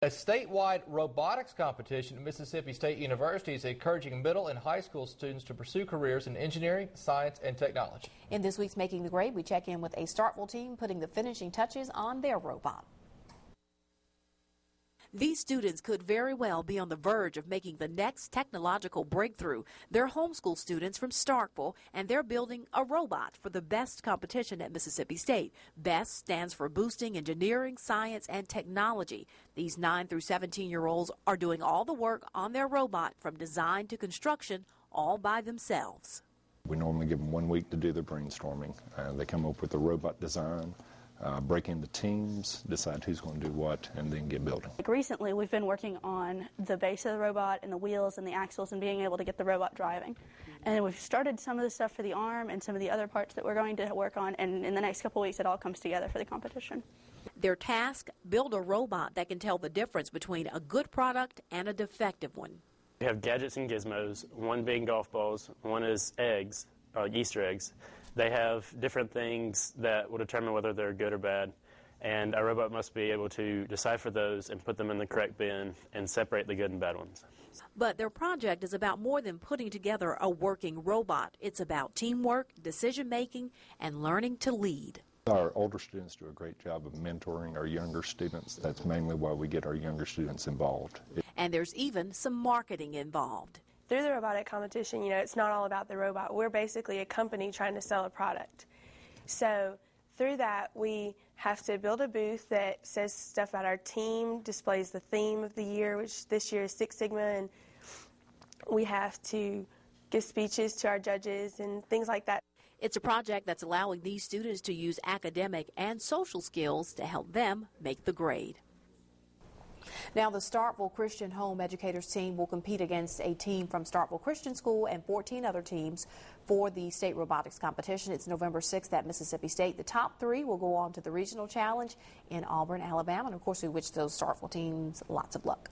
A statewide robotics competition at Mississippi State University is encouraging middle and high school students to pursue careers in engineering, science, and technology. In this week's Making the Grade, we check in with a Starkville team putting the finishing touches on their robot. These students could very well be on the verge of making the next technological breakthrough. They're homeschool students from Starkville, and they're building a robot for the BEST competition at Mississippi State. BEST stands for Boosting Engineering, Science, and Technology. These 9 through 17-year-olds are doing all the work on their robot from design to construction all by themselves. We normally give them 1 week to do their brainstorming. They come up with a robot design, break into teams, decide who's going to do what, and then get building. Recently, we've been working on the base of the robot and the wheels and the axles and being able to get the robot driving. And we've started some of the stuff for the arm and some of the other parts that we're going to work on, and in the next couple of weeks it all comes together for the competition. Their task, build a robot that can tell the difference between a good product and a defective one. We have gadgets and gizmos, one being golf balls, one is eggs, Easter eggs. They have different things that will determine whether they're good or bad, and our robot must be able to decipher those and put them in the correct bin and separate the good and bad ones. But their project is about more than putting together a working robot. It's about teamwork, decision-making, and learning to lead. Our older students do a great job of mentoring our younger students. That's mainly why we get our younger students involved. And there's even some marketing involved. Through the robotic competition, it's not all about the robot. We're basically a company trying to sell a product. So through that, we have to build a booth that says stuff about our team, displays the theme of the year, which this year is Six Sigma, and we have to give speeches to our judges and things like that. It's a project that's allowing these students to use academic and social skills to help them make the grade. Now, the Starkville Christian Home Educators team will compete against a team from Starkville Christian School and 14 other teams for the state robotics competition. It's November 6th at Mississippi State. The top 3 will go on to the regional challenge in Auburn, Alabama. And, of course, we wish those Starkville teams lots of luck.